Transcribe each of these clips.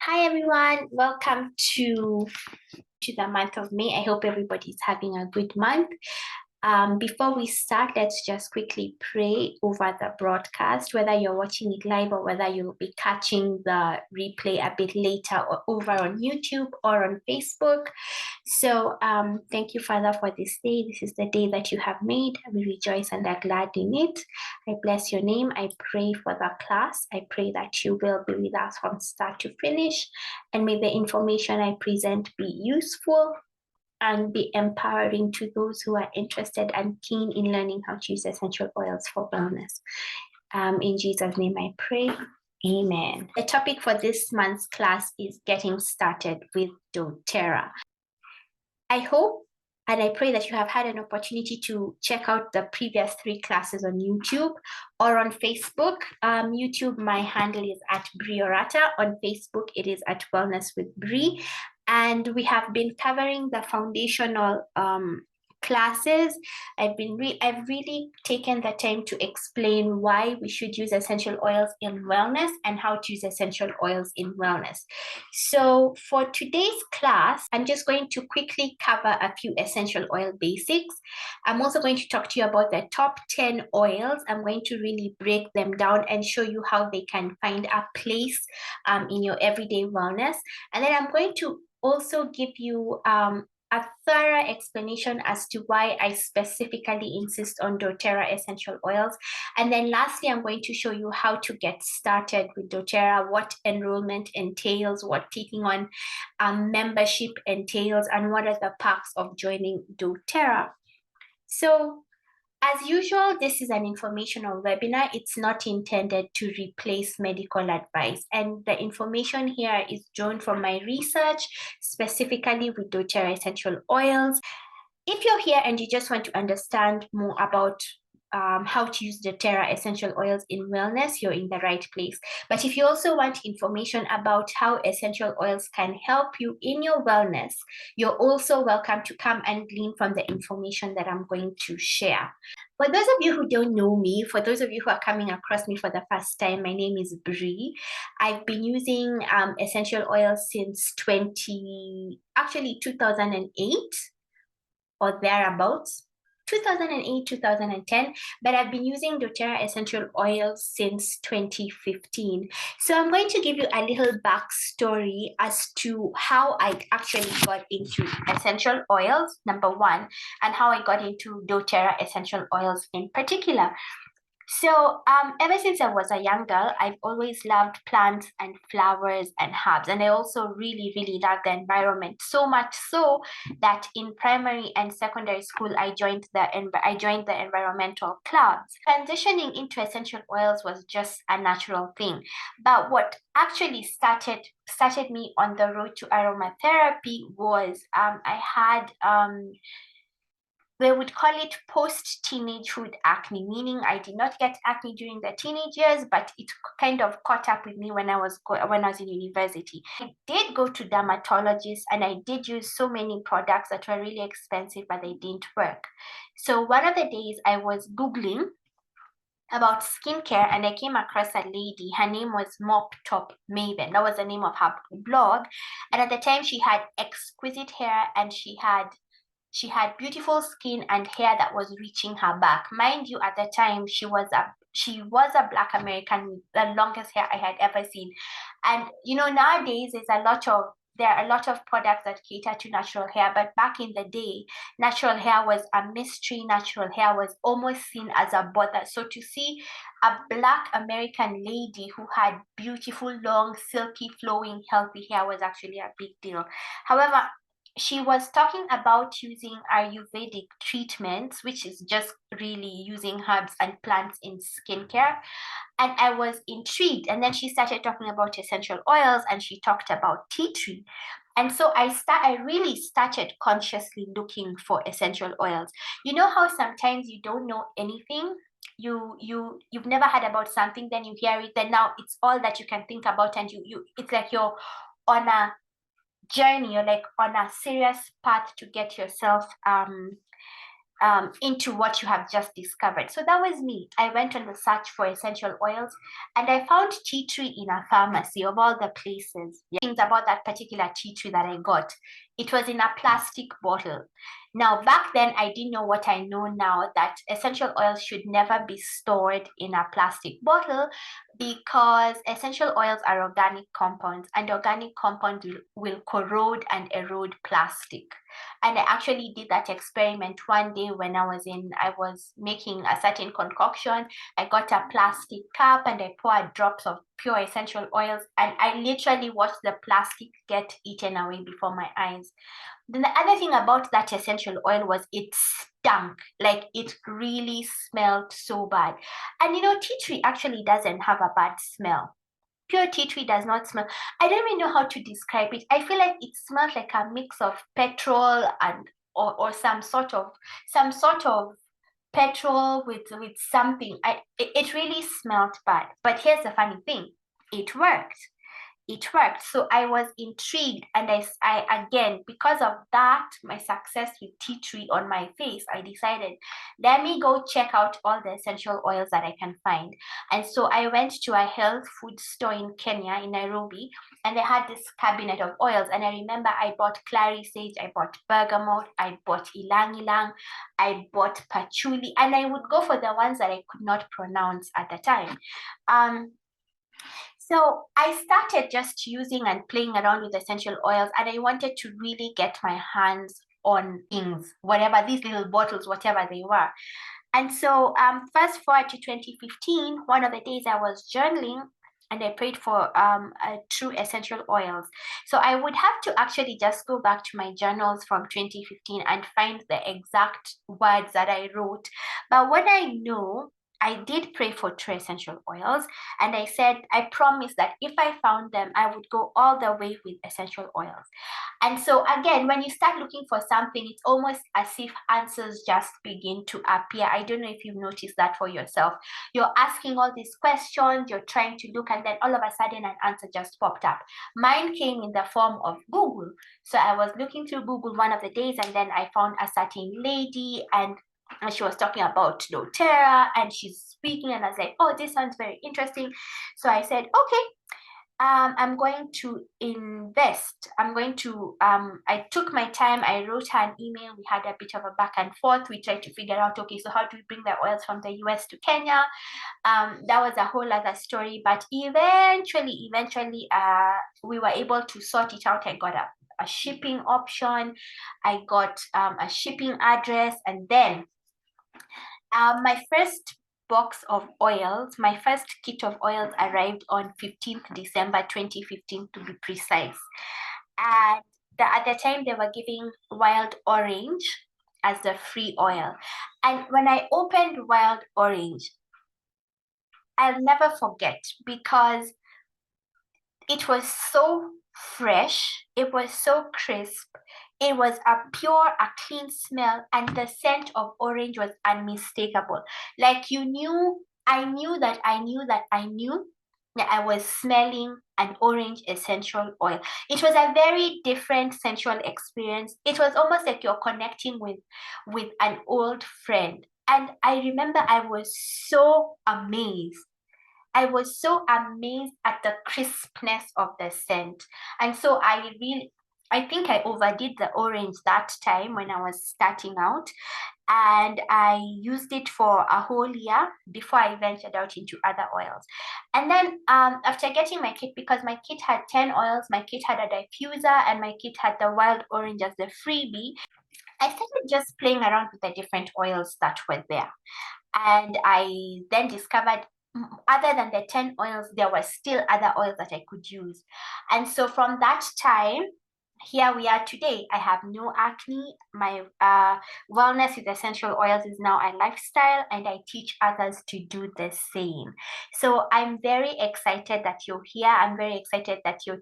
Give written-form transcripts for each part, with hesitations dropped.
Hi everyone, welcome to the month of May. I hope everybody's having a good month. Before we start, let's just quickly pray over the broadcast, whether you're watching it live or whether you'll be catching the replay a bit later or over on YouTube or on Facebook. So thank you, Father, for this day. This is the day that you have made. We rejoice and are glad in it. I bless your name. I pray for the class. I pray that you will be with us from start to finish. And may the information I present be useful and be empowering to those who are interested and keen in learning how to use essential oils for wellness. In Jesus' name I pray. Amen. The topic for this month's class is getting started with doTERRA. I hope and I pray that you have had an opportunity to check out the previous 3 classes on YouTube or on Facebook. YouTube, my handle is at Briorata. On Facebook, it is at Wellness with Bri. And we have been covering the foundational classes. I've really taken the time to explain why we should use essential oils in wellness and how to use essential oils in wellness. So for today's class, I'm just going to quickly cover a few essential oil basics. I'm also going to talk to you about the top 10 oils. I'm going to really break them down and show you how they can find a place in your everyday wellness. And then I'm going to also give you a thorough explanation as to why I specifically insist on doTERRA essential oils. And then lastly, I'm going to show you how to get started with doTERRA, what enrollment entails, what taking on membership entails, and what are the perks of joining doTERRA. So as usual, this is an informational webinar. It's not intended to replace medical advice. And the information here is drawn from my research, specifically with doTERRA essential oils. If you're here and you just want to understand more about how to use doTERRA essential oils in wellness, you're in the right place. But if you also want information about how essential oils can help you in your wellness, you're also welcome to come and glean from the information that I'm going to share. For those of you who don't know me, for those of you who are coming across me for the first time, my name is Bri. I've been using essential oils since 2008 or thereabouts. 2008, 2010, but I've been using doTERRA essential oils since 2015. So I'm going to give you a little backstory as to how I actually got into essential oils, number one, and how I got into doTERRA essential oils in particular. So ever since I was a young girl, I've always loved plants and flowers and herbs. And I also really, really love the environment, so much so that in primary and secondary school, I joined the environmental clubs. Transitioning into essential oils was just a natural thing. But what actually started me on the road to aromatherapy was I had they would call it post-teenagehood acne, meaning I did not get acne during the teenage years, but it kind of caught up with me when I was in university. I did go to dermatologists and I did use so many products that were really expensive, but they didn't work. So one of the days I was Googling about skincare and I came across a lady. Her name was Mop Top Maven. That was the name of her blog. And at the time she had exquisite hair and she had beautiful skin and hair that was reaching her back. Mind you, at the time, she was a Black American with the longest hair I had ever seen. And, nowadays, there are a lot of products that cater to natural hair, but back in the day, natural hair was a mystery. Natural hair was almost seen as a bother. So to see a Black American lady who had beautiful, long, silky, flowing, healthy hair was actually a big deal. However, she was talking about using Ayurvedic treatments, which is just really using herbs and plants in skincare. And I was intrigued. And then she started talking about essential oils and she talked about tea tree. And so I really started consciously looking for essential oils. You know how sometimes you don't know anything? You've never heard about something, then you hear it, then now it's all that you can think about, and it's like you're on a journey, you're like on a serious path to get yourself into what you have just discovered. So that was me. I went on the search for essential oils and I found tea tree in a pharmacy of all the places. Things about that particular tea tree that I got. It was in a plastic bottle. Now, back then, I didn't know what I know now, that essential oils should never be stored in a plastic bottle because essential oils are organic compounds, and organic compounds will corrode and erode plastic. And I actually did that experiment one day when I was making a certain concoction. I got a plastic cup and I poured drops of pure essential oils, and I literally watched the plastic get eaten away before my eyes. Then the other thing about that essential oil was it stunk. Like, it really smelled so bad. And tea tree actually doesn't have a bad smell. Pure tea tree does not smell. I don't even know how to describe it. I feel like it smells like a mix of petrol and or some sort of petrol with something. It really smelled bad. But here's the funny thing. It worked. So I was intrigued, and I again, because of that, my success with tea tree on my face, I decided, let me go check out all the essential oils that I can find. And so I went to a health food store in Kenya, in Nairobi, and they had this cabinet of oils. And I remember I bought clary sage, I bought bergamot, I bought ilang ilang, I bought patchouli, and I would go for the ones that I could not pronounce at the time. So I started just using and playing around with essential oils, and I wanted to really get my hands on things, whatever these little bottles, whatever they were. And so fast forward to 2015, one of the days I was journaling and I prayed for true essential oils. So I would have to actually just go back to my journals from 2015 and find the exact words that I wrote. But what I know, I did pray for true essential oils, and I said, I promised that if I found them, I would go all the way with essential oils. And so again, when you start looking for something, it's almost as if answers just begin to appear. I don't know if you've noticed that for yourself. You're asking all these questions, you're trying to look, and then all of a sudden an answer just popped up. Mine came in the form of Google. So I was looking through Google one of the days, and then I found a certain lady, and she was talking about doTERRA, and she's speaking, and I was like, oh, this sounds very interesting. So I said, okay, I'm going to invest. I took my time. I wrote her an email. We had a bit of a back and forth. We tried to figure out, okay, so how do we bring the oils from the US to Kenya? That was a whole other story. But eventually, we were able to sort it out. I got a shipping option. I got a shipping address. And then my first box of oils, my first kit of oils arrived on 15th December 2015 to be precise. And at the time they were giving wild orange as the free oil. And when I opened wild orange, I'll never forget, because it was so fresh, it was so crisp, it was a clean smell, and the scent of orange was unmistakable. Like, I knew that I was smelling an orange essential oil. It was a very different sensual experience. It was almost like you're connecting with an old friend. And I remember I was so amazed. I was so amazed at the crispness of the scent. And so I think I overdid the orange that time when I was starting out. And I used it for a whole year before I ventured out into other oils. And then after getting my kit, because my kit had 10 oils, my kit had a diffuser, and my kit had the wild orange as the freebie, I started just playing around with the different oils that were there. And I then discovered, other than the 10 oils, there were still other oils that I could use. And so from that time, here we are today. I have no acne. My wellness with essential oils is now a lifestyle, and I teach others to do the same. So I'm very excited that you're here. I'm very excited that you're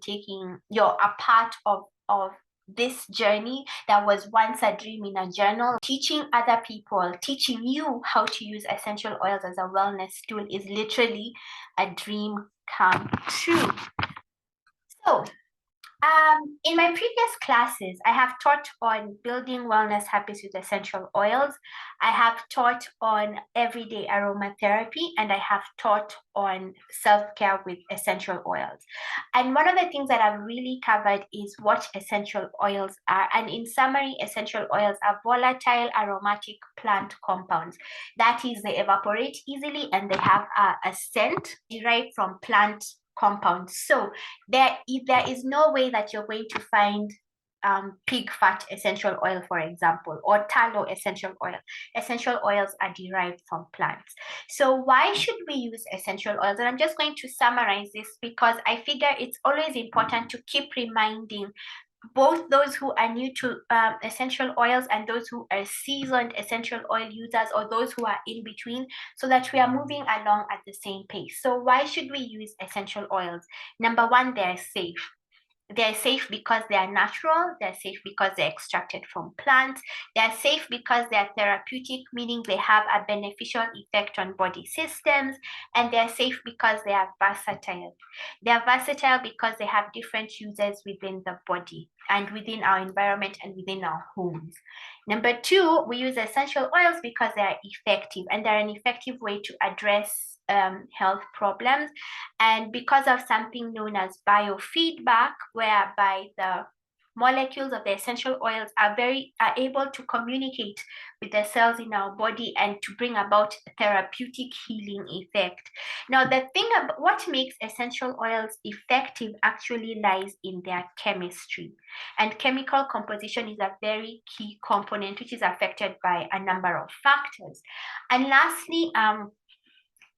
a part of this journey that was once a dream in a journal. Teaching other people, teaching you how to use essential oils as a wellness tool is literally a dream come true. So In my previous classes, I have taught on building wellness habits with essential oils. I have taught on everyday aromatherapy, and I have taught on self-care with essential oils. And one of the things that I've really covered is what essential oils are. And in summary, essential oils are volatile aromatic plant compounds. That is, they evaporate easily and they have a scent derived from plant compounds. So there is no way that you're going to find pig fat essential oil, for example, or tallow essential oil. Essential oils are derived from plants. So why should we use essential oils? And I'm just going to summarize this because I figure it's always important to keep reminding both those who are new to essential oils and those who are seasoned essential oil users, or those who are in between, so that we are moving along at the same pace. So why should we use essential oils? Number one, they're safe. They're safe because they are natural. They're safe because they're extracted from plants. They're safe because they're therapeutic, meaning they have a beneficial effect on body systems. And they're safe because they are versatile. They're versatile because they have different uses within the body and within our environment and within our homes. Number two, we use essential oils because they are effective, and they're an effective way to address health problems, and because of something known as biofeedback, whereby the molecules of the essential oils are able to communicate with the cells in our body and to bring about therapeutic healing effect. Now, the thing about what makes essential oils effective actually lies in their chemistry, and chemical composition is a very key component which is affected by a number of factors. And lastly,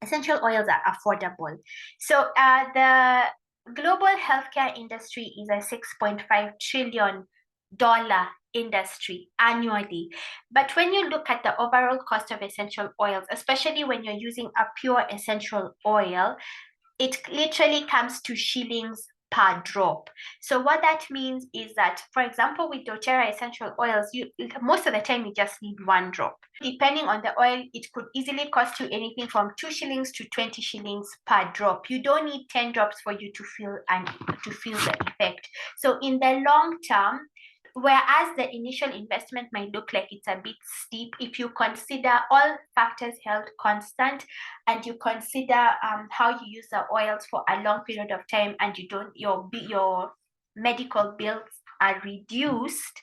essential oils are affordable. So the global healthcare industry is a $6.5 trillion industry annually. But when you look at the overall cost of essential oils, especially when you're using a pure essential oil, it literally comes to shillings per drop. So what that means is that, for example, with doTERRA essential oils, most of the time you just need one drop. Depending on the oil, it could easily cost you anything from 2 shillings to 20 shillings per drop. You don't need 10 drops for you to feel the effect. So in the long term, whereas the initial investment might look like it's a bit steep, if you consider all factors held constant and you consider how you use the oils for a long period of time, and your medical bills are reduced,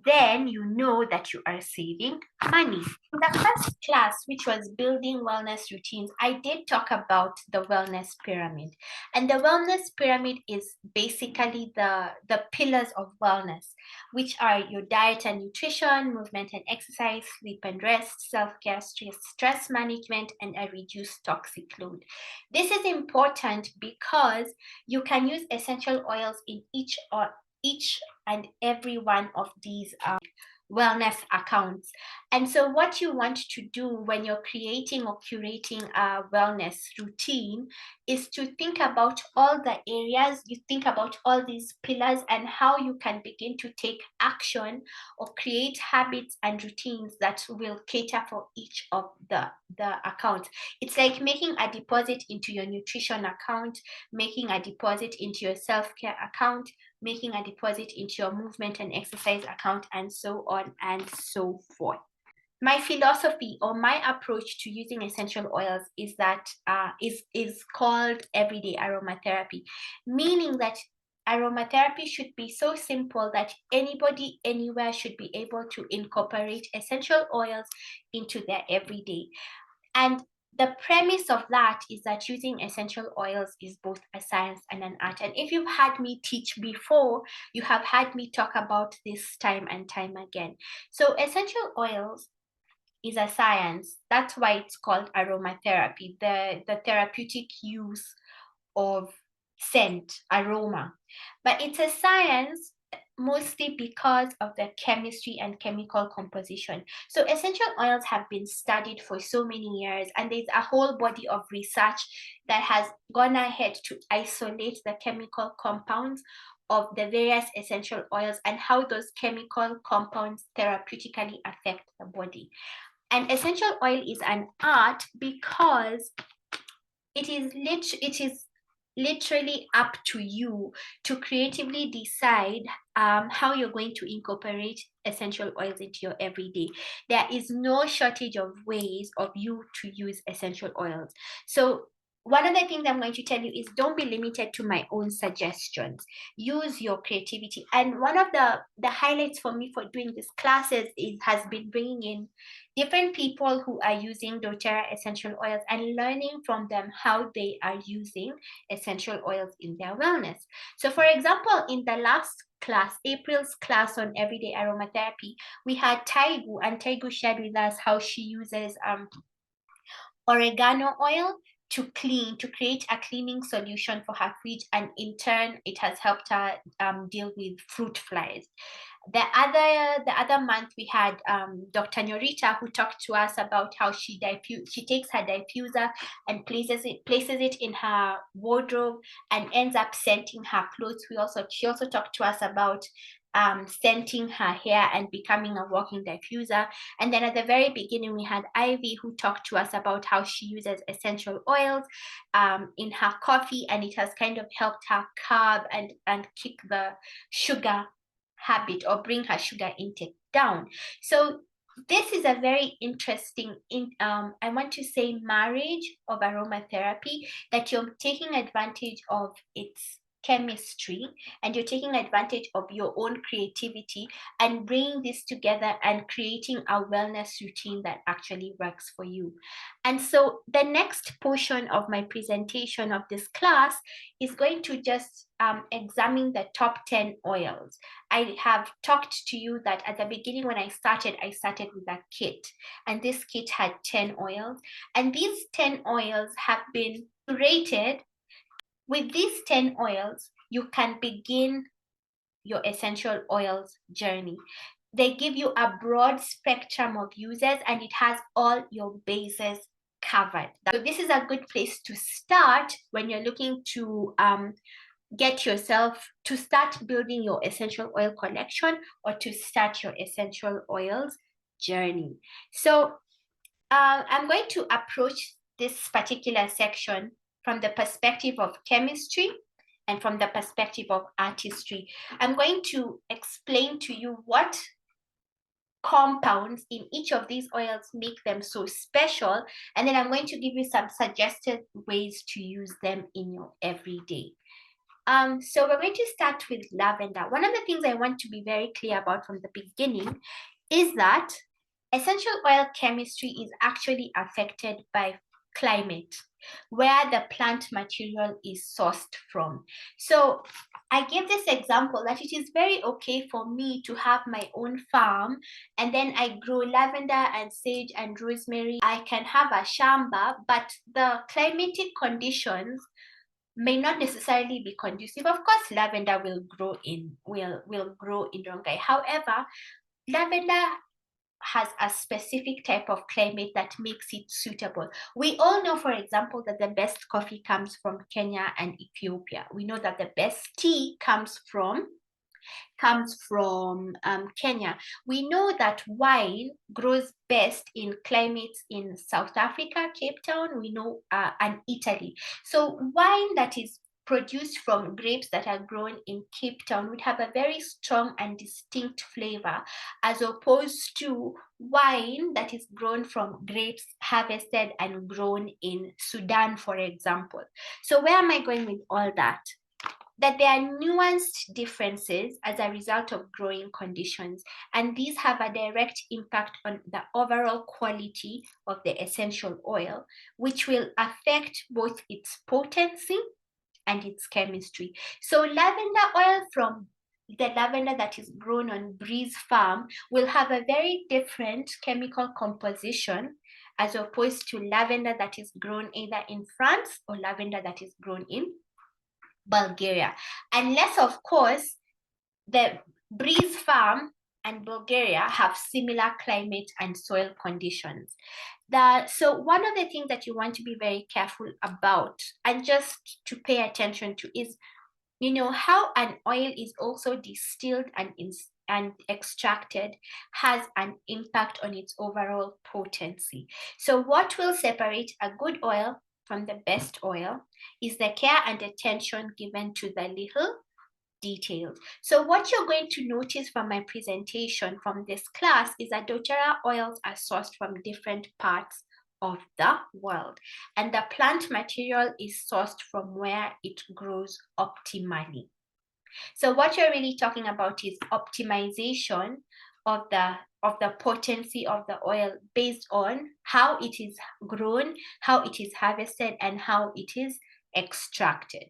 then you know that you are saving money. In the first class, which was building wellness routines, I did talk about the wellness pyramid. And the wellness pyramid is basically the pillars of wellness, which are your diet and nutrition, movement and exercise, sleep and rest, self-care, stress management, and a reduced toxic load. This is important because you can use essential oils in each and every one of these wellness accounts. And so what you want to do when you're creating or curating a wellness routine is to think about all the areas, you think about all these pillars and how you can begin to take action or create habits and routines that will cater for each of the accounts. It's like making a deposit into your nutrition account, making a deposit into your self-care account, making a deposit into your movement and exercise account, and so on and so forth. My philosophy or my approach to using essential oils is that is called everyday aromatherapy, meaning that aromatherapy should be so simple that anybody anywhere should be able to incorporate essential oils into their everyday. And the premise of that is that using essential oils is both a science and an art. And if you've had me teach before, you have had me talk about this time and time again. So essential oils is a science. That's why it's called aromatherapy, the therapeutic use of scent, aroma. But it's a science mostly because of the chemistry and chemical composition. So essential oils have been studied for so many years, and there's a whole body of research that has gone ahead to isolate the chemical compounds of the various essential oils and how those chemical compounds therapeutically affect the body. And essential oil is an art because it is literally up to you to creatively decide how you're going to incorporate essential oils into your everyday. There is no shortage of ways of you to use essential oils. So one of the things I'm going to tell you is don't be limited to my own suggestions. Use your creativity. And one of the highlights for me for doing these classes has been bringing in different people who are using doTERRA essential oils and learning from them how they are using essential oils in their wellness. So for example, in the last class, April's class on everyday aromatherapy, we had Taigu, and Taigu shared with us how she uses oregano oil to create a cleaning solution for her fridge, and in turn it has helped her deal with fruit flies. The other month we had Dr. Norita, who talked to us about how she takes her diffuser and places it in her wardrobe and ends up scenting her clothes. She also talked to us about scenting her hair and becoming a walking diffuser. And then at the very beginning, we had Ivy, who talked to us about how she uses essential oils in her coffee, and it has kind of helped her curb and kick the sugar habit or bring her sugar intake down. So this is a very interesting I want to say marriage of aromatherapy, that you're taking advantage of its chemistry and you're taking advantage of your own creativity and bringing this together and creating a wellness routine that actually works for you. And so the next portion of my presentation of this class is going to just examine the top 10 oils. I have talked to you that at the beginning when I started with a kit, and this kit had 10 oils, and these 10 oils have been curated. With these 10 oils, you can begin your essential oils journey. They give you a broad spectrum of uses, and it has all your bases covered. So this is a good place to start when you're looking to get yourself to start building your essential oil collection or to start your essential oils journey. So I'm going to approach this particular section from the perspective of chemistry and from the perspective of artistry. I'm going to explain to you what compounds in each of these oils make them so special, and then I'm going to give you some suggested ways to use them in your everyday. So we're going to start with lavender. One of the things I want to be very clear about from the beginning is that essential oil chemistry is actually affected by climate, where the plant material is sourced from. So I give this example that it is very okay for me to have my own farm and then I grow lavender and sage and rosemary. I can have a shamba, but the climatic conditions may not necessarily be conducive. Of course, lavender will grow in Rongai. However, lavender has a specific type of climate that makes it suitable. We all know, for example, that the best coffee comes from Kenya and Ethiopia. We know that the best tea comes from Kenya. We know that wine grows best in climates in South Africa, Cape Town, we know, and Italy. So wine that is produced from grapes that are grown in Cape Town would have a very strong and distinct flavor, as opposed to wine that is grown from grapes harvested and grown in Sudan, for example. So where am I going with all that? That there are nuanced differences as a result of growing conditions, and these have a direct impact on the overall quality of the essential oil, which will affect both its potency and its chemistry. So lavender oil from the lavender that is grown on Breeze Farm will have a very different chemical composition as opposed to lavender that is grown either in France or lavender that is grown in Bulgaria. Unless, of course, the Breeze Farm and Bulgaria have similar climate and soil conditions. So one of the things that you want to be very careful about and just to pay attention to is, how an oil is also distilled and extracted has an impact on its overall potency. So what will separate a good oil from the best oil is the care and attention given to the little details. So what you're going to notice from my presentation from this class is that doTERRA oils are sourced from different parts of the world, and the plant material is sourced from where it grows optimally. So what you're really talking about is optimization of the potency of the oil based on how it is grown, how it is harvested, and how it is extracted.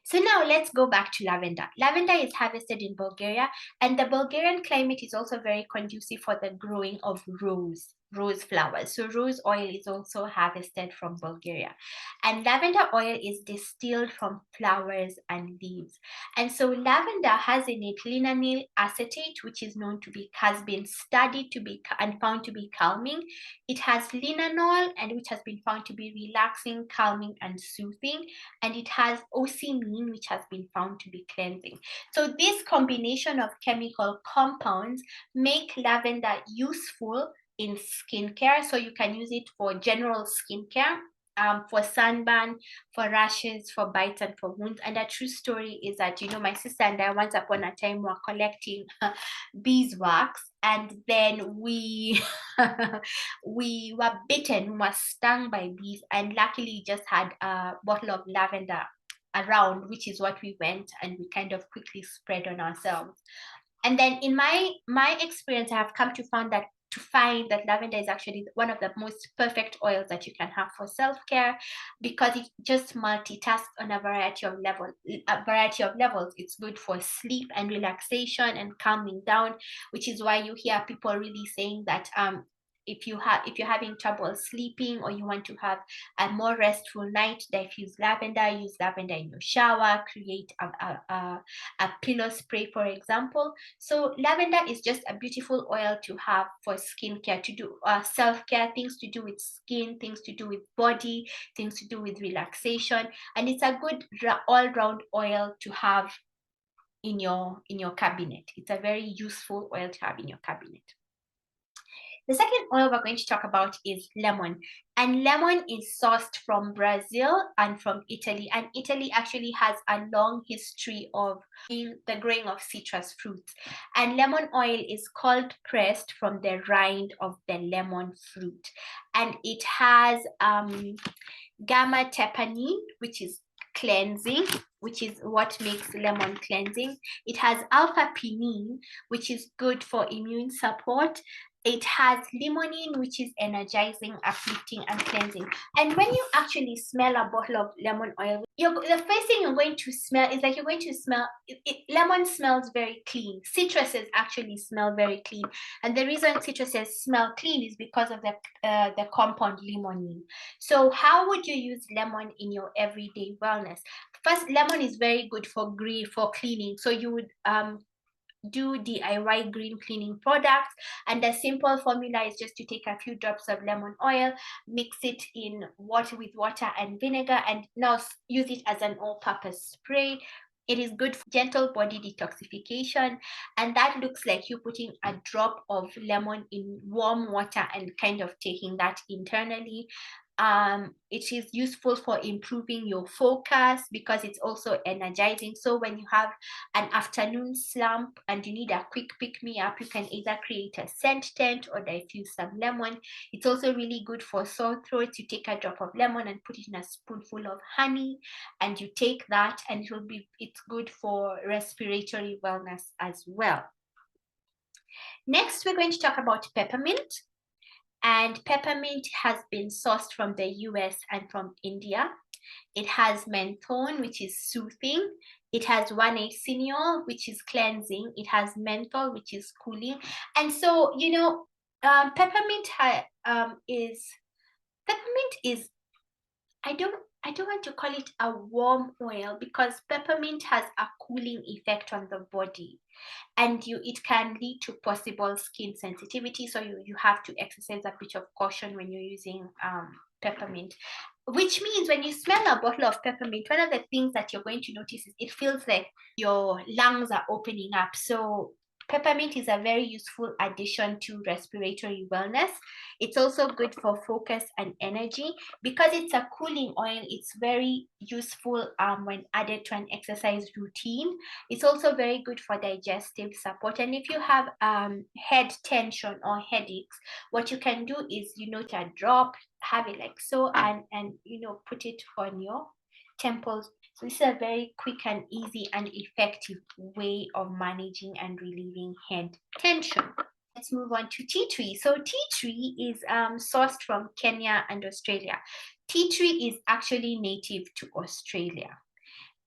So now let's go back to lavender. Lavender is harvested in Bulgaria, and the Bulgarian climate is also very conducive for the growing of rose flowers. So rose oil is also harvested from Bulgaria. And lavender oil is distilled from flowers and leaves. And so lavender has in it linalool acetate, which is known to be, has been studied to be and found to be calming. It has linalool, and which has been found to be relaxing, calming, and soothing. And it has ocimene, which has been found to be cleansing. So this combination of chemical compounds make lavender useful in skincare. So you can use it for general skincare, for sunburn, for rashes, for bites, and for wounds. And a true story is that, you know, my sister and I once upon a time were collecting beeswax, and then we we were bitten, were stung by bees, and luckily just had a bottle of lavender around, which is what we went and we kind of quickly spread on ourselves. And then in my experience, I have come to find that lavender is actually one of the most perfect oils that you can have for self-care, because it just multitasks on a variety of levels. It's good for sleep and relaxation and calming down, which is why you hear people really saying that if you're having trouble sleeping, or you want to have a more restful night, diffuse lavender, use lavender in your shower, create a pillow spray, for example. So lavender is just a beautiful oil to have for skincare, to do self-care, things to do with skin, things to do with body, things to do with relaxation. And it's a good all-round oil to have in your cabinet. It's a very useful oil to have in your cabinet. The second oil we're going to talk about is lemon. And lemon is sourced from Brazil and from Italy. And Italy actually has a long history of the growing of citrus fruits. And lemon oil is cold pressed from the rind of the lemon fruit. And it has gamma terpenine, which is cleansing, which is what makes lemon cleansing. It has alpha pinene, which is good for immune support. It has limonene, which is energizing, uplifting, and cleansing. And when you actually smell a bottle of lemon oil, the first thing you're going to smell is like you're going to smell, lemon smells very clean. Citruses actually smell very clean. And the reason citruses smell clean is because of the compound limonene. So how would you use lemon in your everyday wellness? First, lemon is very good for cleaning. So you would do DIY green cleaning products, and the simple formula is just to take a few drops of lemon oil, mix it in water with water and vinegar, and now use it as an all-purpose spray. It is good for gentle body detoxification, and that looks like you putting a drop of lemon in warm water and kind of taking that internally. It is useful for improving your focus because it's also energizing. So when you have an afternoon slump and you need a quick pick-me-up, you can either create a scent tent or diffuse some lemon. It's also really good for sore throats. You take a drop of lemon and put it in a spoonful of honey, and you take that, and it's good for respiratory wellness as well. Next, we're going to talk about peppermint. And peppermint has been sourced from the US and from India. It has menthol, which is soothing. It has 1-acenyl, which is cleansing. It has menthol, which is cooling. And so, you know, peppermint is, I don't want to call it a warm oil, because peppermint has a cooling effect on the body, and it can lead to possible skin sensitivity. So you have to exercise a bit of caution when you're using peppermint. Which means when you smell a bottle of peppermint, one of the things that you're going to notice is it feels like your lungs are opening up. So Peppermint is a very useful addition to respiratory wellness. It's also good for focus and energy. Because it's a cooling oil, it's very useful when added to an exercise routine. It's also very good for digestive support. And if you have head tension or headaches, what you can do is, take a drop, have it like so, and put it on your temples. So this is a very quick and easy and effective way of managing and relieving head tension. Let's move on to tea tree. So tea tree is sourced from Kenya and Australia. Tea tree is actually native to Australia.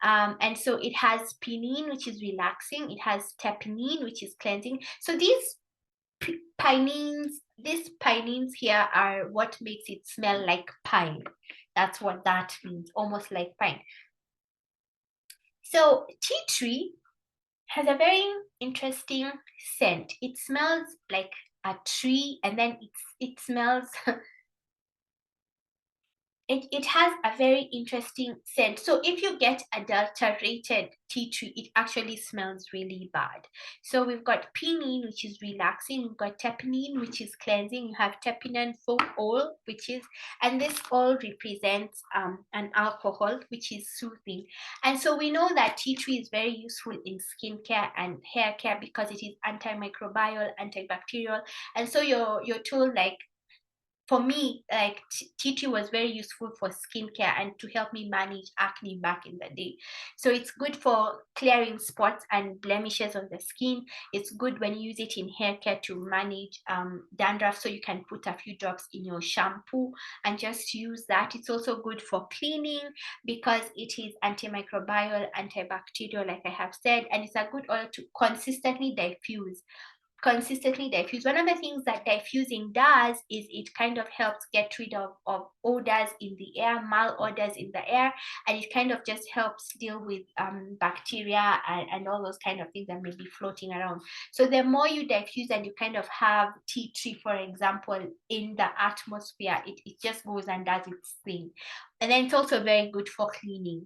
And so it has pinene, which is relaxing. It has terpenine, which is cleansing. So these pinenes here are what makes it smell like pine. That's what that means, almost like pine. So tea tree has a very interesting scent. It smells like a tree, and then it smells it has a very interesting scent. So if you get adulterated tea tree, it actually smells really bad. So we've got pinene, which is relaxing. We've got terpenine, which is cleansing. You have terpenine foam oil, which is, and this all represents an alcohol, which is soothing. And so we know that tea tree is very useful in skincare and hair care because it is antimicrobial, antibacterial. And so you're told, like, for me, like tea tree was very useful for skincare and to help me manage acne back in the day. So it's good for clearing spots and blemishes on the skin. It's good when you use it in hair care to manage dandruff. So you can put a few drops in your shampoo and just use that. It's also good for cleaning because it is antimicrobial, antibacterial, like I have said, and it's a good oil to consistently diffuse. One of the things that diffusing does is it kind of helps get rid of odors in the air, malodors in the air, and it kind of just helps deal with bacteria and all those kind of things that may be floating around. So the more you diffuse and you kind of have tea tree, for example, in the atmosphere, it just goes and does its thing. And then it's also very good for cleaning.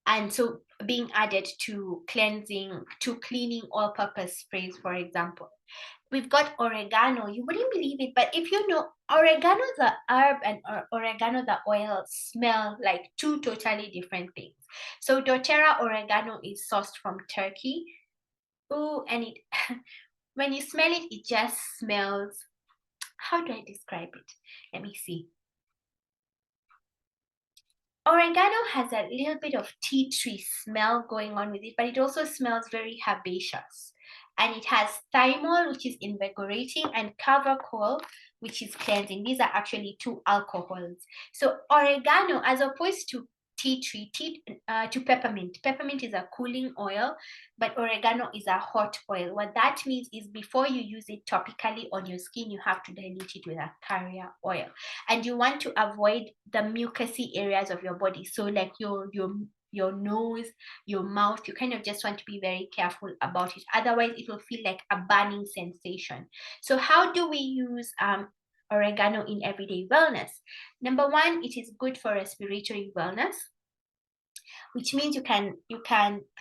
And so being added to cleaning all-purpose sprays, for example. We've got oregano. You wouldn't believe it, but if you know, oregano the herb and oregano the oil smell like two totally different things. So doTERRA oregano is sourced from Turkey. Oh, and it when you smell it, it just smells, how do I describe it? Let me see. Oregano has a little bit of tea tree smell going on with it, but it also smells very herbaceous. And it has thymol, which is invigorating, and carbachol, which is cleansing. These are actually two alcohols. So oregano, as opposed to tea tree, to peppermint. Peppermint is a cooling oil, but oregano is a hot oil. What that means is before you use it topically on your skin, you have to dilute it with a carrier oil. And you want to avoid the mucousy areas of your body. So like your nose, your mouth, you kind of just want to be very careful about it. Otherwise, it will feel like a burning sensation. So how do we use oregano in everyday wellness? Number one, it is good for respiratory wellness, which means you can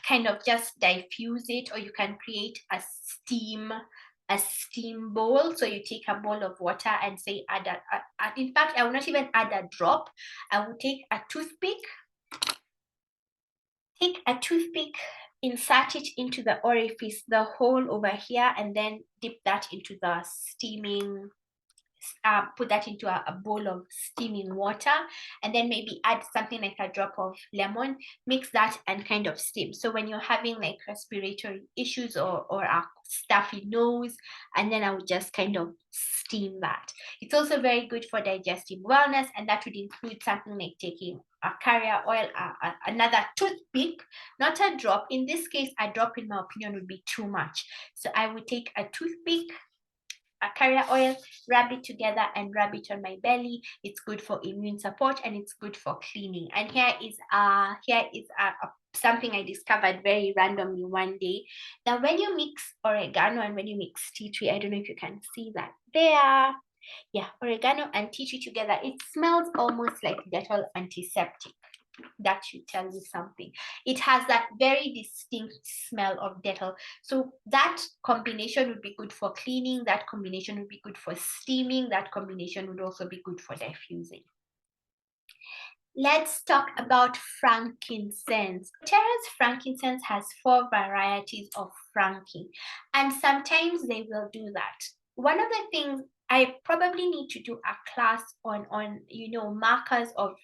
kind of just diffuse it, or you can create a steam bowl. So you take a bowl of water and say in fact, I will not even add a drop. I will take a toothpick, insert it into the orifice, the hole over here, and then dip that into the steaming, put that into a bowl of steaming water, and then maybe add something like a drop of lemon, mix that and kind of steam. So when you're having like respiratory issues or a stuffy nose, and then I would just kind of steam that. It's also very good for digestive wellness, and that would include something like taking a carrier oil, another toothpick, not a drop. In this case, a drop, in my opinion, would be too much. So I would take a toothpick, a carrier oil, rub it together and rub it on my belly. It's good for immune support and it's good for cleaning. And here is something I discovered very randomly one day. Now, when you mix oregano and when you mix tea tree, I don't know if you can see that there. Yeah, oregano and tea tree together, it smells almost like Dettol antiseptic. that should tell you something. It has that very distinct smell of Dettol. So that combination would be good for cleaning. That combination would be good for steaming. That combination would also be good for diffusing. Let's talk about frankincense. doTERRA's frankincense has 4 varieties of franking, and sometimes they will do that. One of the things I probably need to do a class on markers of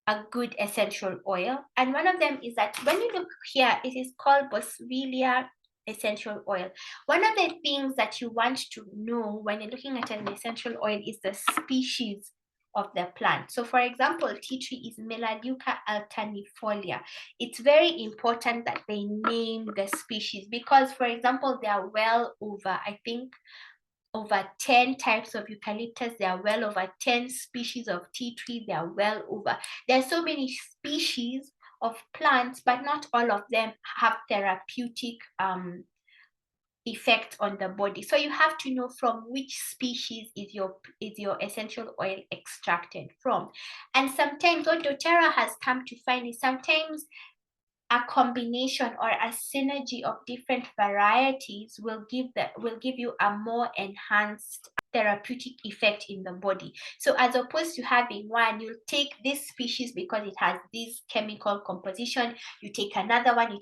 a good essential oil, and one of them is that when you look here, it is called Boswellia essential oil. One of the things that you want to know when you're looking at an essential oil is the species of the plant. So for example, tea tree is Melaleuca alternifolia. It's very important that they name the species because, for example, there are well over, I think, over 10 types of eucalyptus. There are well over 10 species of tea tree. There are well over. There are so many species of plants, but not all of them have therapeutic effect on the body. So you have to know from which species is your essential oil extracted from. And sometimes what doTERRA has come to find is sometimes a combination or a synergy of different varieties will give you a more enhanced therapeutic effect in the body. So as opposed to having one, you'll take this species because it has this chemical composition, you take another one,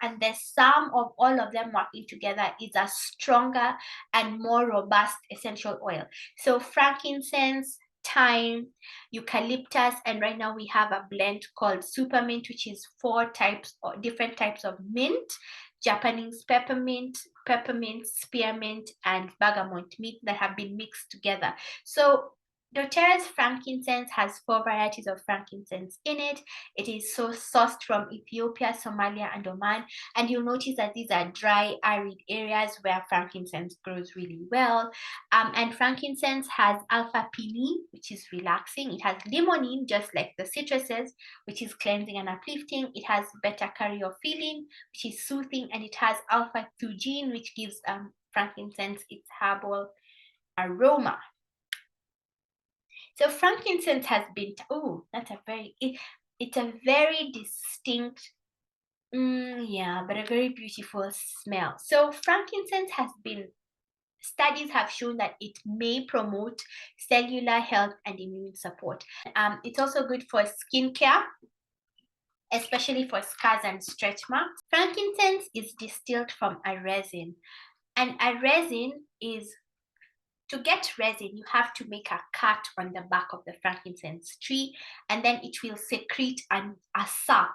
and the sum of all of them working together is a stronger and more robust essential oil. So frankincense, thyme, eucalyptus, and right now we have a blend called supermint, which is 4 types or different types of mint: Japanese peppermint, spearmint, and bergamot mint that have been mixed together. So doTERRA's frankincense has 4 varieties of frankincense in it. It is sourced from Ethiopia, Somalia, and Oman. And you'll notice that these are dry, arid areas where frankincense grows really well. And frankincense has alpha-pinene, which is relaxing. It has limonene, just like the citruses, which is cleansing and uplifting. It has beta-caryophyllene, which is soothing. And it has alpha-theugene, which gives frankincense its herbal aroma. So frankincense has been, it's a very distinct, but a very beautiful smell. So frankincense has been, studies have shown that it may promote cellular health and immune support. It's also good for skincare, especially for scars and stretch marks. Frankincense is distilled from a resin, and a resin is, to get resin, you have to make a cut on the back of the frankincense tree, and then it will secrete a sap,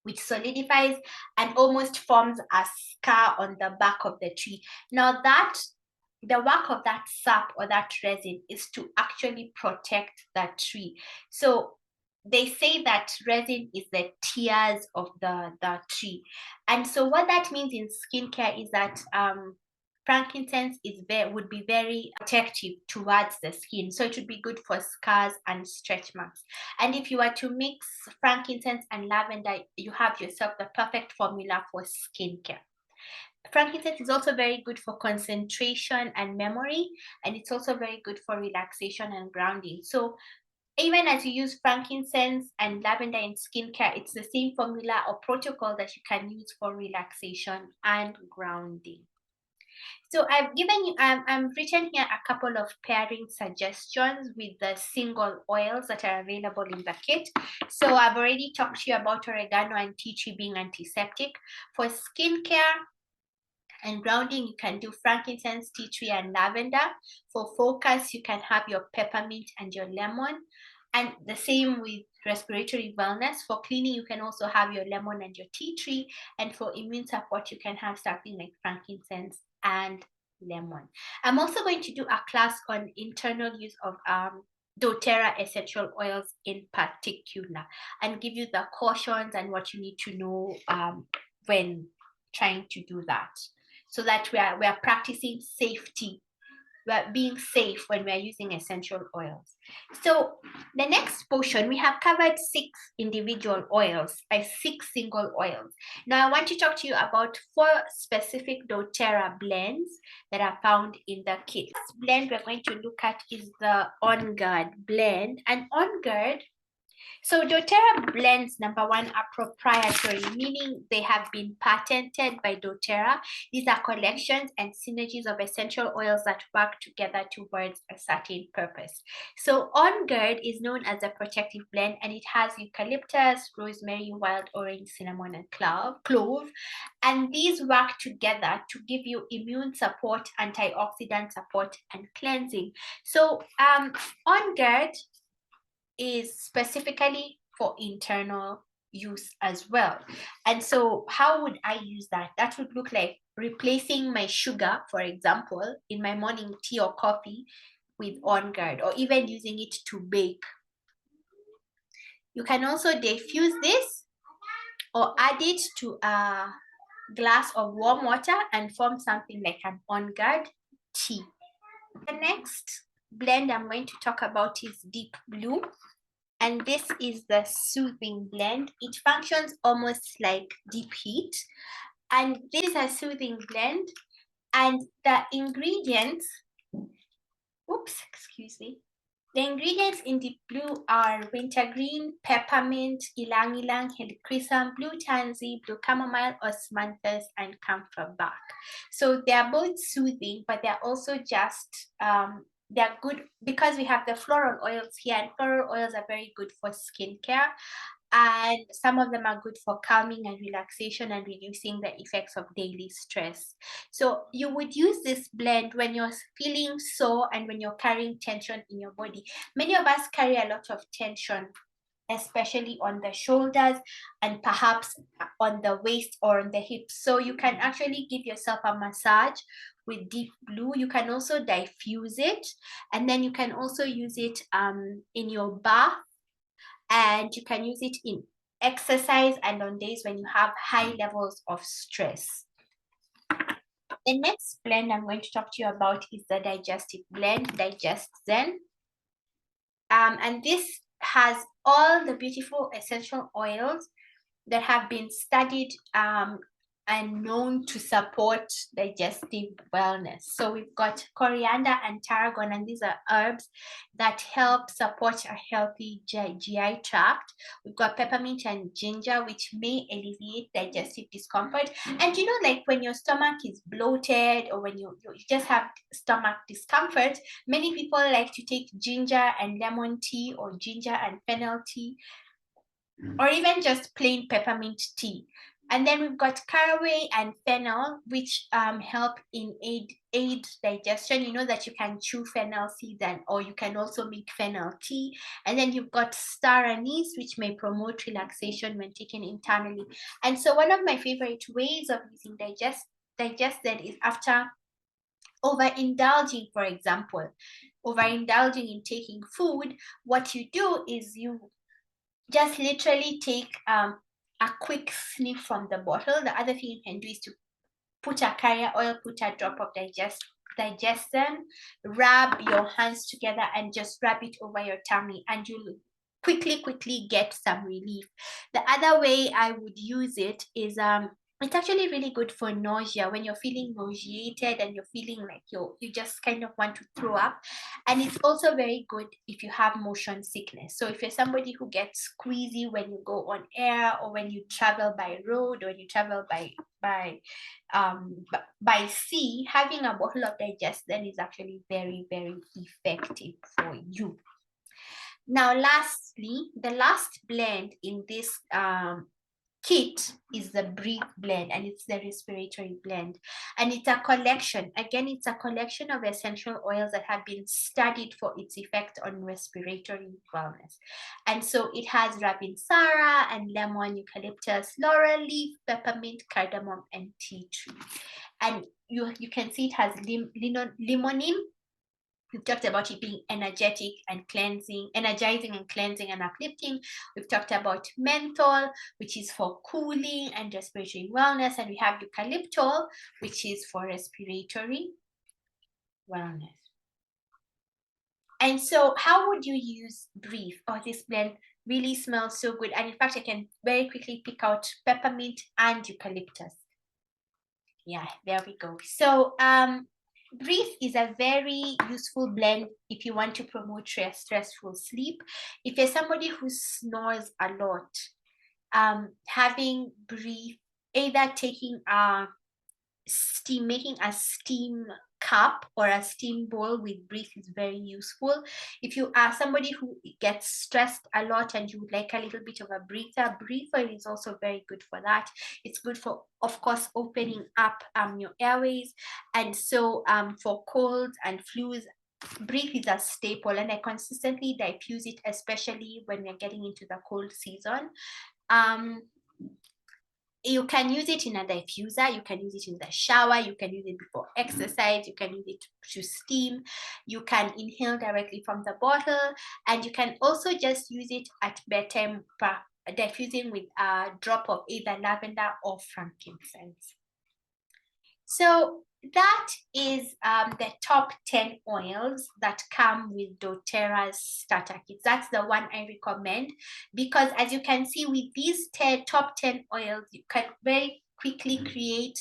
which solidifies and almost forms a scar on the back of the tree. Now the work of that sap or that resin is to actually protect that tree. So they say that resin is the tears of the tree. And so what that means in skincare is that frankincense would be very protective towards the skin. So it would be good for scars and stretch marks. And if you were to mix frankincense and lavender, you have yourself the perfect formula for skincare. Frankincense is also very good for concentration and memory, and it's also very good for relaxation and grounding. So even as you use frankincense and lavender in skincare, it's the same formula or protocol that you can use for relaxation and grounding. So I've written here a couple of pairing suggestions with the single oils that are available in the kit. So I've already talked to you about oregano and tea tree being antiseptic. For skincare and grounding, you can do frankincense, tea tree, and lavender. For focus, you can have your peppermint and your lemon. And the same with respiratory wellness. For cleaning, you can also have your lemon and your tea tree. And for immune support, you can have something like frankincense and lemon. I'm also going to do a class on internal use of doTERRA essential oils in particular, and give you the cautions and what you need to know when trying to do that, so that we are practicing safety. We are being safe when we are using essential oils. So the next portion, we have covered 6 individual oils, 6 single oils. Now I want to talk to you about 4 specific doTERRA blends that are found in the kit. The blend we're going to look at is the On Guard blend. And On Guard So doTERRA blends, number one, are proprietary, meaning they have been patented by doTERRA. These are collections and synergies of essential oils that work together towards a certain purpose. So On Guard is known as a protective blend, and it has eucalyptus, rosemary, wild orange, cinnamon, and clove. And these work together to give you immune support, antioxidant support, and cleansing. So On Guard is specifically for internal use as well. And so how would I use that? That would look like replacing my sugar, for example, in my morning tea or coffee with On Guard, or even using it to bake. You can also diffuse this or add it to a glass of warm water and form something like an On Guard tea. The next blend I'm going to talk about is Deep Blue. And this is the soothing blend. It functions almost like deep heat. And this is a soothing blend. And the ingredients, the ingredients in Deep Blue are wintergreen, peppermint, ylang ylang, helichrysum, blue tansy, blue chamomile, osmanthus, and camphor bark. So they are both soothing, but they're also just they're good because we have the floral oils here, and floral oils are very good for skincare, and some of them are good for calming and relaxation and reducing the effects of daily stress. So you would use this blend when you're feeling sore and when you're carrying tension in your body. Many of us carry a lot of tension, especially on the shoulders and perhaps on the waist or on the hips. So you can actually give yourself a massage with Deep Blue. You can also diffuse it, and then you can also use it in your bath, and you can use it in exercise and on days when you have high levels of stress. The next blend I'm going to talk to you about is the digestive blend, Digest Zen. And this has all the beautiful essential oils that have been studied and known to support digestive wellness. So we've got coriander and tarragon, and these are herbs that help support a healthy GI tract. We've got peppermint and ginger, which may alleviate digestive discomfort. And you know, like when your stomach is bloated or when you just have stomach discomfort, many people like to take ginger and lemon tea or ginger and fennel tea, or even just plain peppermint tea. And then we've got caraway and fennel, which help in aid digestion. You know that you can chew fennel seeds, or you can also make fennel tea. And then you've got star anise, which may promote relaxation when taken internally. And so one of my favorite ways of using digested is after overindulging, for example, overindulging in taking food. What you do is you just literally take a quick sniff from the bottle. The other thing you can do is to put a carrier oil, put a drop of digestion, rub your hands together and just rub it over your tummy, and you'll quickly get some relief. The other way I would use it is it's actually really good for nausea when you're feeling nauseated and you're feeling like you just kind of want to throw up. And it's also very good if you have motion sickness. So if you're somebody who gets queasy when you go on air, or when you travel by road, or when you travel by sea, having a bottle of Digest-Zen is actually very, very effective for you. Now, lastly, the last blend in this kit is the Breathe blend, and it's the respiratory blend, and it's a collection. Again, it's a collection of essential oils that have been studied for its effect on respiratory wellness. And so it has rabinsara and lemon, eucalyptus, laurel leaf, peppermint, cardamom, and tea tree. And you can see it has limonene. We've talked about it being energizing and cleansing and uplifting. We've talked about menthol, which is for cooling and respiratory wellness. And we have eucalyptol, which is for respiratory wellness. And so how would you use Breathe? Oh, this blend really smells so good. And in fact, I can very quickly pick out peppermint and eucalyptus. Yeah, there we go. So Breathe is a very useful blend if you want to promote stressful sleep. If you're somebody who snores a lot, having breathe, either taking making a steam cup or a steam bowl with breathe is very useful. If you are somebody who gets stressed a lot and you would like a little bit of a breather is also very good for that. It's good for, of course, opening up your airways, and so for colds and flus, breathe is a staple, and I consistently diffuse it, especially when we're getting into the cold season. You can use it in a diffuser, you can use it in the shower, you can use it before exercise, you can use it to steam, you can inhale directly from the bottle, and you can also just use it at bedtime, diffusing with a drop of either lavender or frankincense. So that is the top 10 oils that come with doTERRA's starter kit. That's the one I recommend, because as you can see with these top 10 oils, you can very quickly create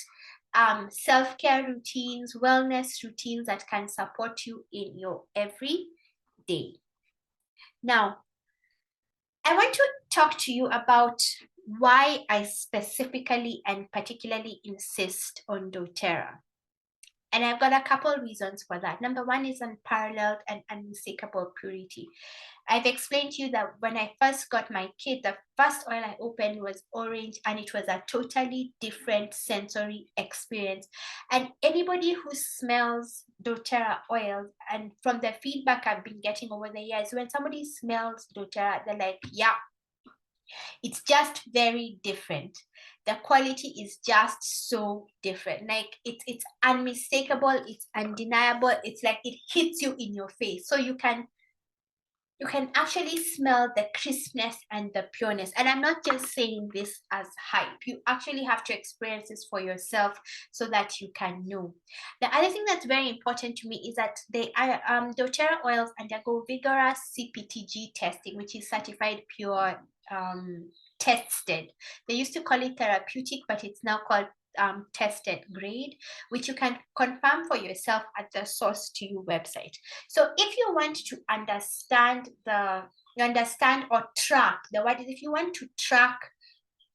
self-care routines, wellness routines that can support you in your everyday. Now, I want to talk to you about why I specifically and particularly insist on doTERRA. And I've got a couple of reasons for that. Number one is unparalleled and unmistakable purity. I've explained to you that when I first got my kit, the first oil I opened was orange, and it was a totally different sensory experience. And anybody who smells doTERRA oils, and from the feedback I've been getting over the years, when somebody smells doTERRA, they're like, yeah, it's just very different. The quality is just so different. Like it's unmistakable, it's undeniable. It's like it hits you in your face. So you can actually smell the crispness and the pureness. And I'm not just saying this as hype. You actually have to experience this for yourself so that you can know. The other thing that's very important to me is that they are doTERRA oils undergo vigorous CPTG testing, which is certified pure tested. They used to call it therapeutic, but it's now called tested grade, which you can confirm for yourself at the Source to You website. So if you want to understand or track, the word is if you want to track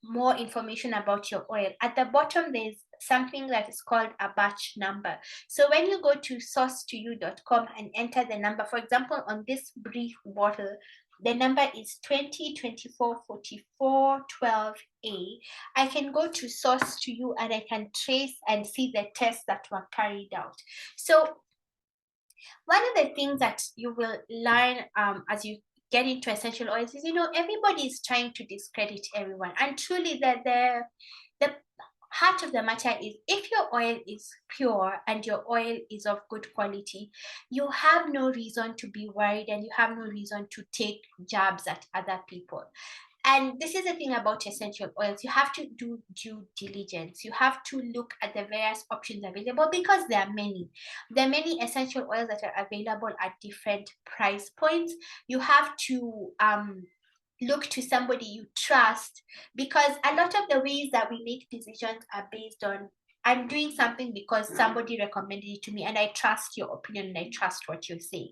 more information about your oil, at the bottom there's something that is called a batch number. So when you go to sourcetoyou.com and enter the number, for example, on this brief bottle, the number is 20244412A. I can go to Source to You and I can trace and see the tests that were carried out. So one of the things that you will learn as you get into essential oils is, everybody is trying to discredit everyone. And truly the heart of the matter is, if your oil is pure and your oil is of good quality, you have no reason to be worried and you have no reason to take jabs at other people. And this is the thing about essential oils. You have to do due diligence. You have to look at the various options available, because there are many. There are many essential oils that are available at different price points. You have to look to somebody you trust, because a lot of the ways that we make decisions are based on, I'm doing something because somebody recommended it to me and I trust your opinion and I trust what you're saying.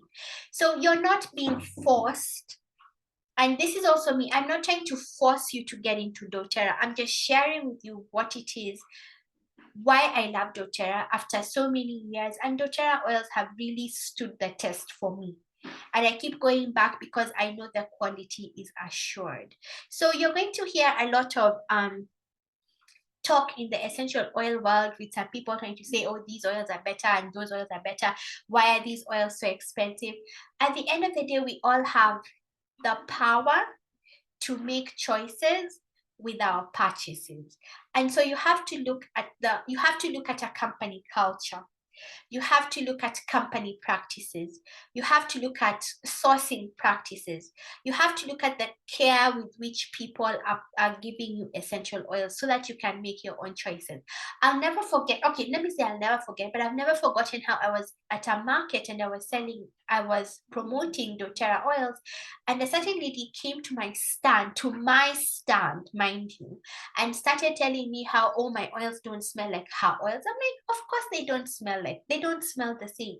So you're not being forced. And this is also me. I'm not trying to force you to get into doTERRA. I'm just sharing with you what it is, why I love doTERRA after so many years. And doTERRA oils have really stood the test for me. And I keep going back because I know the quality is assured. So you're going to hear a lot of talk in the essential oil world with some people trying to say, oh, these oils are better and those oils are better. Why are these oils so expensive? At the end of the day, we all have the power to make choices with our purchases. And so you have to look at a company culture. You have to look at company practices. You have to look at sourcing practices. You have to look at the care with which people are giving you essential oils so that you can make your own choices. I'll never forget, okay, let me say I'll never forget, but I've never forgotten how I was at a market and I was promoting doTERRA oils, and a certain lady came to my stand, mind you, and started telling me how, oh, my oils don't smell like her oils. I'm like, of course they don't smell like like? They don't smell the same.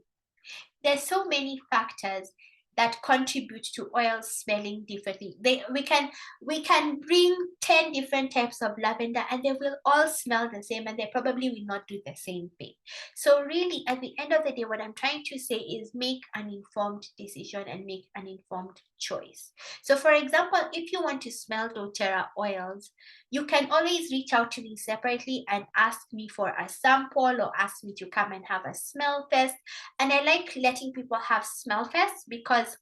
There's so many factors that contribute to oils smelling differently. We can bring 10 different types of lavender and they will all smell the same, and they probably will not do the same thing. So really, at the end of the day, what I'm trying to say is make an informed decision and make an informed choice. So for example, if you want to smell doTERRA oils, you can always reach out to me separately and ask me for a sample or ask me to come and have a smell test. And I like letting people have smell tests because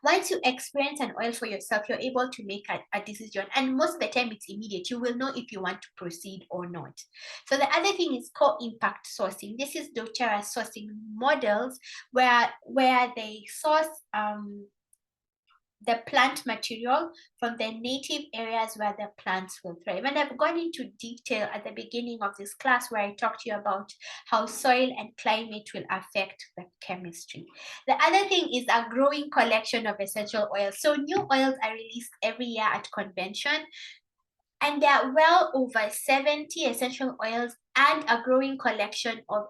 once you experience an oil for yourself, you're able to make a decision. And most of the time it's immediate. You will know if you want to proceed or not. So the other thing is co-impact sourcing. This is doTERRA sourcing models where they source the plant material from the native areas where the plants will thrive. And I've gone into detail at the beginning of this class where I talked to you about how soil and climate will affect the chemistry. The other thing is a growing collection of essential oils. So new oils are released every year at convention, and there are well over 70 essential oils and a growing collection of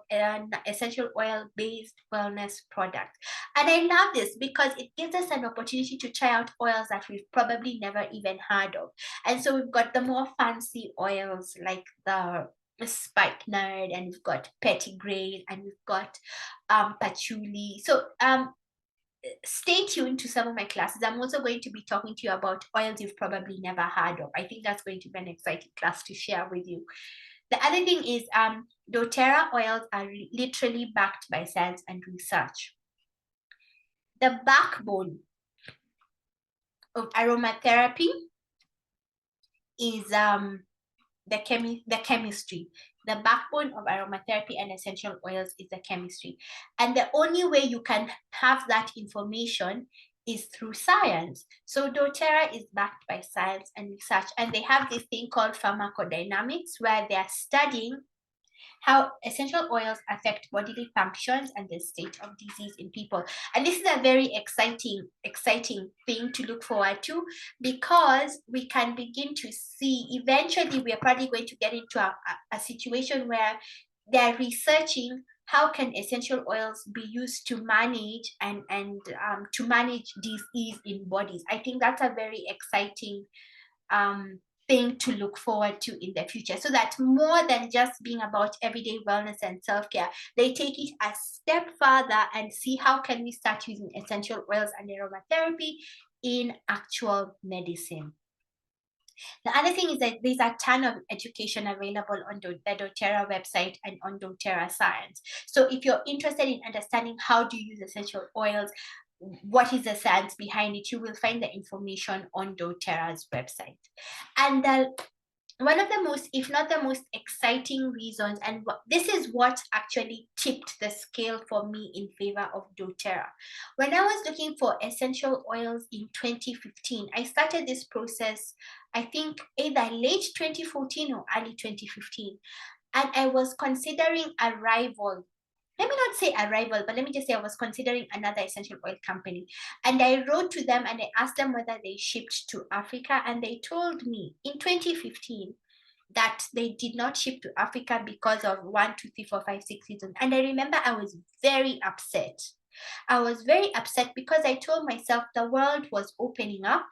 essential oil-based wellness products. And I love this because it gives us an opportunity to try out oils that we've probably never even heard of. And so we've got the more fancy oils like the spikenard, and we've got petitgrain, and we've got patchouli. So stay tuned to some of my classes. I'm also going to be talking to you about oils you've probably never heard of. I think that's going to be an exciting class to share with you. The other thing is doTERRA oils are literally backed by science and research. The backbone of aromatherapy is the chemistry. The backbone of aromatherapy and essential oils is the chemistry. And the only way you can have that information is through science. So doTERRA is backed by science and research, and they have this thing called pharmacodynamics where they are studying how essential oils affect bodily functions and the state of disease in people. And this is a very exciting thing to look forward to, because we can begin to see, eventually we are probably going to get into a situation where they're researching how can essential oils be used to manage and to manage disease in bodies. I think that's a very exciting thing to look forward to in the future, so that more than just being about everyday wellness and self-care, they take it a step further and see how can we start using essential oils and aromatherapy in actual medicine. The other thing is that there's a ton of education available on the doTERRA website and on doTERRA Science. So if you're interested in understanding how to use essential oils, what is the science behind it, you will find the information on doTERRA's website. And one of the most, if not the most exciting reasons, and this is what actually tipped the scale for me in favor of doTERRA. When I was looking for essential oils in 2015, I started this process, I think either late 2014 or early 2015. And I was considering a rival. Let me not say a rival, but let me just say I was considering another essential oil company. And I wrote to them and I asked them whether they shipped to Africa. And they told me in 2015 that they did not ship to Africa because of 1, 2, 3, 4, 5, 6 reasons. And I remember I was very upset. I was very upset because I told myself the world was opening up.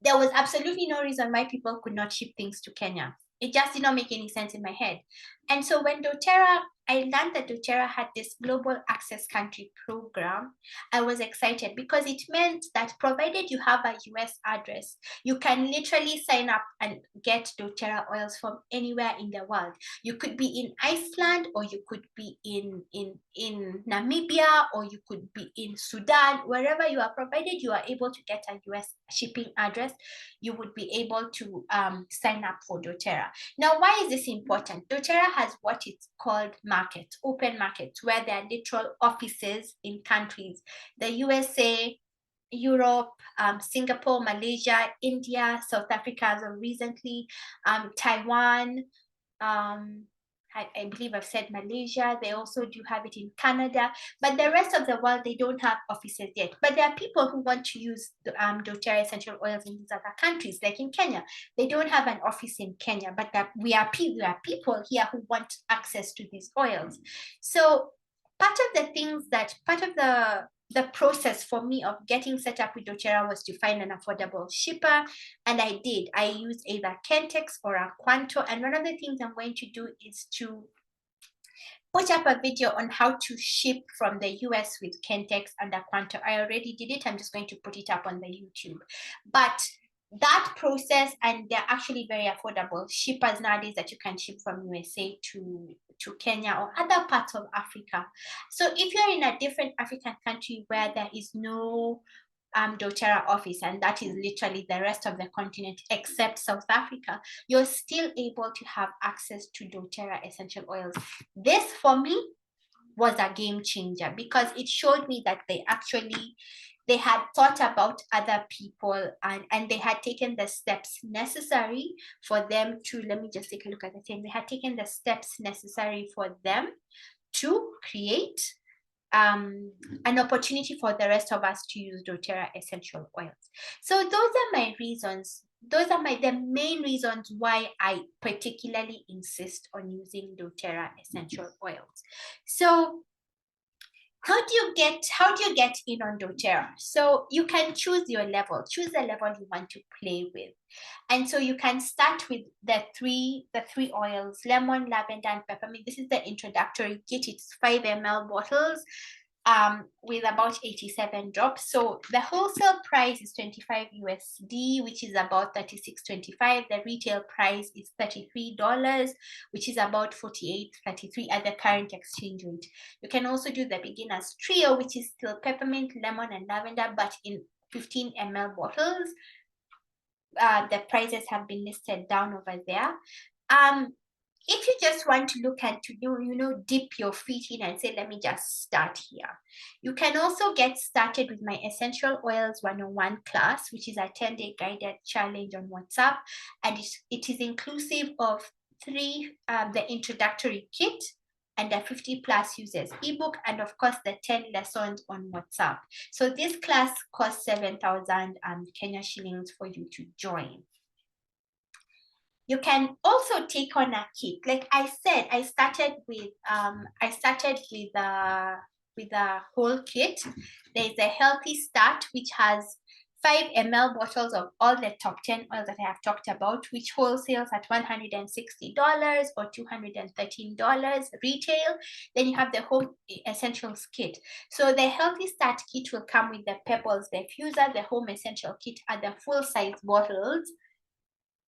There was absolutely no reason why people could not ship things to Kenya. It just did not make any sense in my head. And so when doTERRA, I learned that doTERRA had this global access country program, I was excited because it meant that provided you have a US address, you can literally sign up and get doTERRA oils from anywhere in the world. You could be in Iceland, or you could be in Namibia, or you could be in Sudan. Wherever you are, provided you are able to get a US shipping address, you would be able to sign up for doTERRA. Now, why is this important? doTERRA has what it's called markets, open markets, where there are literal offices in countries. The USA, Europe, Singapore, Malaysia, India, South Africa as of recently, Taiwan, I believe I've said Malaysia. They also do have it in Canada, but the rest of the world, they don't have offices yet. But there are people who want to use the doTERRA essential oils in these other countries, like in Kenya. They don't have an office in Kenya, but we are people here who want access to these oils. So part of the process for me of getting set up with doTERRA was to find an affordable shipper, and I did. I used either Kentex or a Quanto, and one of the things I'm going to do is to put up a video on how to ship from the US with Kentex and a Quanto. I already did it. I'm just going to put it up on the YouTube. But that process, and they're actually very affordable shippers nowadays that you can ship from USA to Kenya or other parts of Africa. So if you're in a different African country where there is no doTERRA office, and that is literally the rest of the continent except South Africa, you're still able to have access to doTERRA essential oils. This for me was a game changer because it showed me that they had thought about other people, and they had taken the steps necessary for them to, let me just take a look at the thing. They had taken the steps necessary for them to create an opportunity for the rest of us to use doTERRA essential oils. So those are my reasons. Those are the main reasons why I particularly insist on using doTERRA essential oils. So how do you get in on doTERRA? So you can choose your level, choose the level you want to play with. And so you can start with the three oils, lemon, lavender, and peppermint. This is the introductory kit. It's 5 ml bottles with about 87 drops. So the wholesale price is 25 USD, which is about 36.25. The retail price is $33, which is about 48.33 at the current exchange rate. You can also do the beginner's trio, which is still peppermint, lemon, and lavender, but in 15 ml bottles. The prices have been listed down over there. If you just want to look at to dip your feet in and say, let me just start here, you can also get started with my Essential Oils 101 class, which is a 10-day guided challenge on WhatsApp, and it is inclusive of the introductory kit and the 50+ users ebook, and of course the 10 lessons on WhatsApp. So this class costs 7,000 Kenya shillings for you to join. You can also take on a kit. Like I said, I started with a whole kit. There's a healthy start, which has 5 ml bottles of all the top 10 oils that I have talked about, which wholesales at $160 or $213 retail. Then you have the Home Essentials kit. So the healthy start kit will come with the Pebbles diffuser. The Home Essential kit are the full-size bottles.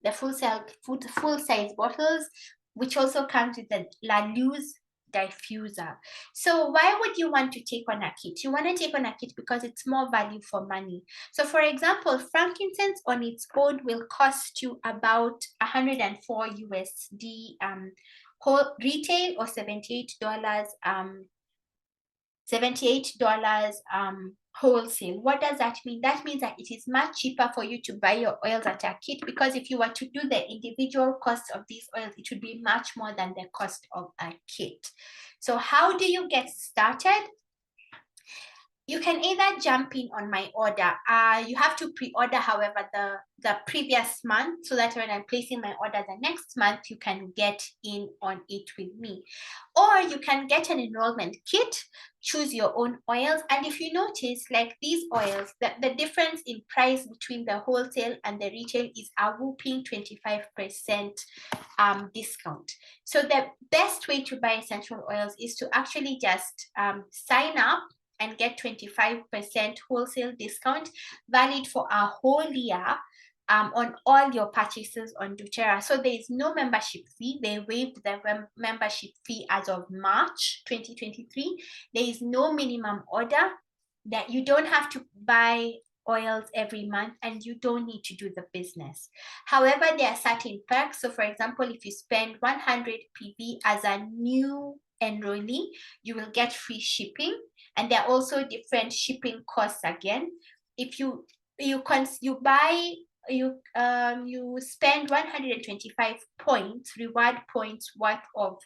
The full-size bottles, which also comes with the La Luz diffuser. So why would you want to take on a kit? You want to take on a kit because it's more value for money. So for example, frankincense on its own will cost you about 104 USD whole retail, or $78 wholesale. What does that mean? That means that it is much cheaper for you to buy your oils at a kit, because if you were to do the individual cost of these oils, it would be much more than the cost of a kit. So how do you get started? You can either jump in on my order. You have to pre-order, however, the previous month, so that when I'm placing my order the next month, you can get in on it with me. Or you can get an enrollment kit, choose your own oils. And if you notice, like these oils, the difference in price between the wholesale and the retail is a whopping 25% discount. So the best way to buy essential oils is to actually just sign up and get 25% wholesale discount, valid for a whole year on all your purchases on doTERRA. So there is no membership fee. They waived the membership fee as of March 2023. There is no minimum order, that you don't have to buy oils every month, and you don't need to do the business. However, there are certain perks. So for example, if you spend 100 PV as a new enrollee, you will get free shipping. And there are also different shipping costs again. If you buy you spend 125 points, reward points worth of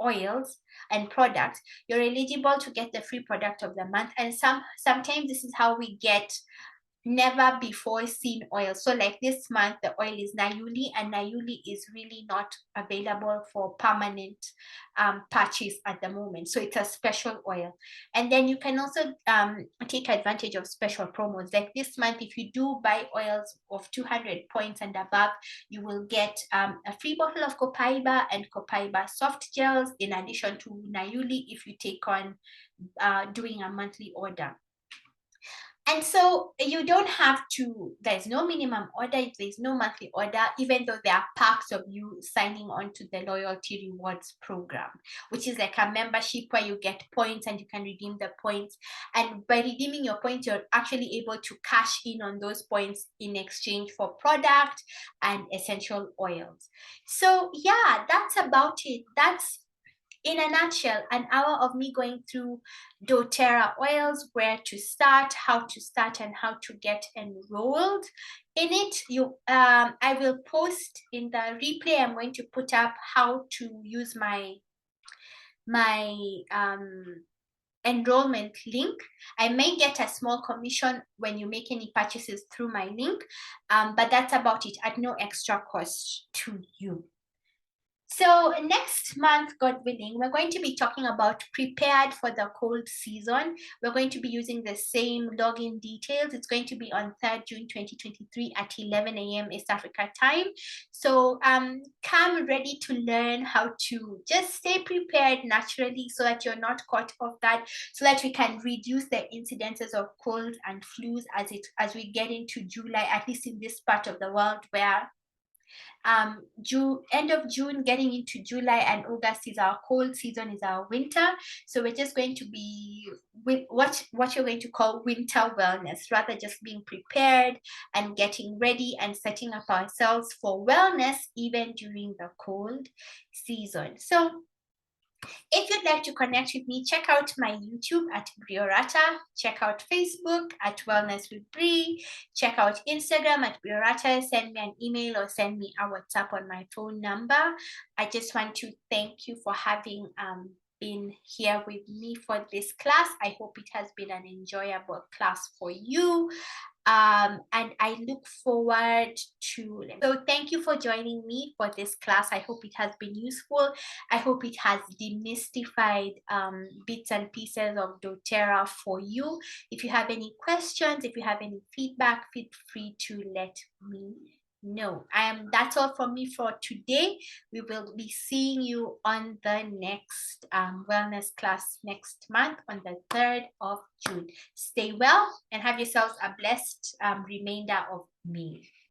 oils and products, you're eligible to get the free product of the month. And sometimes this is how we get never before seen oil. So like this month, the oil is Nayuli, and Nayuli is really not available for permanent purchase at the moment. So it's a special oil. And then you can also take advantage of special promos. Like this month, if you do buy oils of 200 points and above, you will get a free bottle of Copaiba and Copaiba soft gels, in addition to Nayuli if you take on doing a monthly order. And so you don't have to, there's no minimum order, there's no monthly order, even though there are perks of you signing on to the loyalty rewards program, which is like a membership where you get points and you can redeem the points. And by redeeming your points, you're actually able to cash in on those points in exchange for product and essential oils. So yeah, that's about it. That's, in a nutshell, an hour of me going through doTERRA oils, where to start, and how to get enrolled in it. I will post in the replay, I'm going to put up how to use my enrollment link. I may get a small commission when you make any purchases through my link, but that's about it, at no extra cost to you. So next month, God willing, we're going to be talking about prepared for the cold season. We're going to be using the same login details. It's going to be on 3rd June 2023 at 11 a.m. East Africa time. So come ready to learn how to just stay prepared naturally, so that you're not caught off guard, so that we can reduce the incidences of colds and flus as we get into July, at least in this part of the world, where end of June getting into July and August is our cold season, is our winter. So we're just going to be with what you're going to call winter wellness, rather just being prepared and getting ready and setting up ourselves for wellness even during the cold season. So if you'd like to connect with me, check out my YouTube at Briorata, check out Facebook at Wellness with Bri, check out Instagram at Briorata, send me an email or send me a WhatsApp on my phone number. I just want to thank you for having been here with me for this class. I hope it has been an enjoyable class for you. And I look forward to, so thank you for joining me for this class. I hope it has been useful. I hope it has demystified bits and pieces of doTERRA for you. If you have any questions, if you have any feedback, feel free to let me know. That's all from me for today. We will be seeing you on the next wellness class next month on the 3rd of June. Stay well and have yourselves a blessed remainder of May.